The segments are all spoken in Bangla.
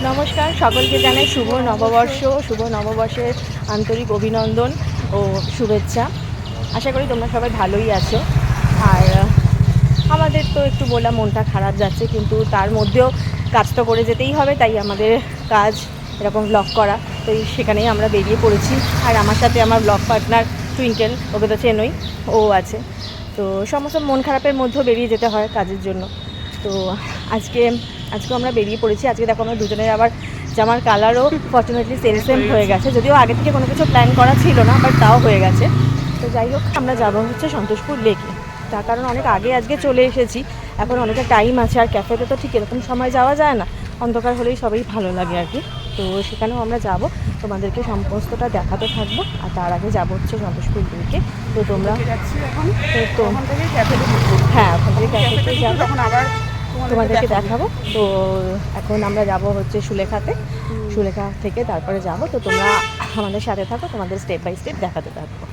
নমস্কার, সকলকে জানাই শুভ নববর্ষ, শুভ নববর্ষের আন্তরিক অভিনন্দন ও শুভেচ্ছা। আশা করি তোমরা সবাই ভালোই আছো। আর আমাদের তো একটু বললাম মনটা খারাপ যাচ্ছে, কিন্তু তার মধ্যেও কাজ তো করে যেতেই হবে, তাই আমাদের কাজ এরকম ব্লগ করা, তো সেখানেই আমরা বেরিয়ে পড়েছি। আর আমার সাথে আমার ব্লগ পার্টনার টুইঙ্কেল, ওকে তো চেনই, ও আছে। তো সমস্ত মন খারাপের মধ্যেও বেরিয়ে যেতে হয় কাজের জন্য। তো আজকেও আমরা বেরিয়ে পড়েছি। আজকে দেখো আমরা দুজনের আবার জামার কালারও ফর্চুনেটলি সেম হয়ে গেছে, যদিও আগে থেকে কোনো কিছু প্ল্যান করা ছিল না, বাট তাও হয়ে গেছে। তো যাই হোক, আমরা যাবো হচ্ছে সন্তোষপুর লেকে। তার কারণ অনেক আগে আজকে চলে এসেছি, এখন অনেকটা টাইম আছে। আর ক্যাফেতে তো ঠিক এরকম সময় যাওয়া যায় না, অন্ধকার হলেই সবাই ভালো লাগে আর কি। তো সেখানেও আমরা যাব, তোমাদেরকে সমস্তটা দেখাতে থাকবো। আর তার আগে যাবো হচ্ছে সন্তোষপুর লেকে। তো তোমরা তো হ্যাঁ, ওখান থেকে ক্যাফেতে যাবো, তখন আবার তোমাদেরকে দেখাবো। তো এখন আমরা যাব হচ্ছে সুলেখাতে, সুলেখা থেকে তারপরে যাব। তো তোমরা আমাদের সাথে থাকো, তোমাদের স্টেপ বাই স্টেপ দেখাতে থাকবো।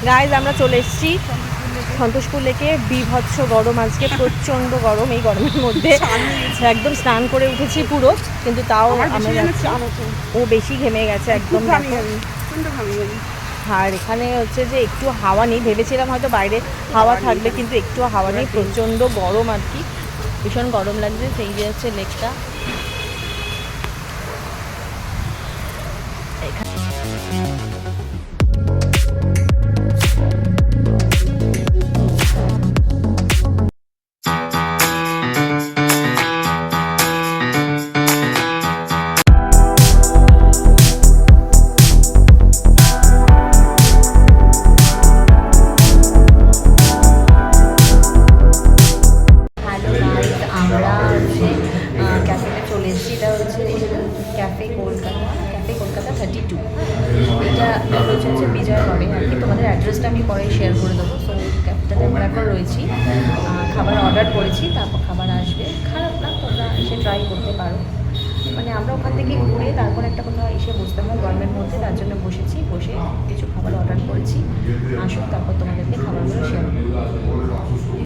গাইজ, আমরা চলে এসেছি সন্তোষপুর লেকে। বিভৎস গরম আজকে, প্রচণ্ড গরম। এই গরমের মধ্যে একদম স্নান করে উঠেছি পুরো, কিন্তু তাও আমরা যাচ্ছি। ও বেশি ঘেমে গেছে একদম। আর এখানে হচ্ছে যে একটু হাওয়া নেই, ভেবেছিলাম হয়তো বাইরে হাওয়া থাকবে, কিন্তু একটু হাওয়া নেই, প্রচণ্ড গরম আর কি, ভীষণ গরম লাগছে। সেই যে হচ্ছে লেকটা। ক্যাফেতে চলে এসেছি। এটা হচ্ছে ক্যাফে কলকাতা 32। এটা হচ্ছে বিজয়নগরে আর কি। তোমাদের অ্যাড্রেসটা আমি পরে শেয়ার করে দেবো। সো ক্যাফেটাতে আমরা এখন রয়েছি, খাবার অর্ডার করেছি, তারপর খাবার আসবে। খারাপ না, তোমরা এসে ট্রাই করতে পারো। মানে আমরা ওখান থেকে ঘুরে তারপর একটা কোথাও এসে বসতে হয় গরমের মধ্যে, তার জন্য বসে কিছু খাবার অর্ডার করেছি। আসুন, তারপর তোমাদেরকে খাবারগুলো শেয়ার করবো।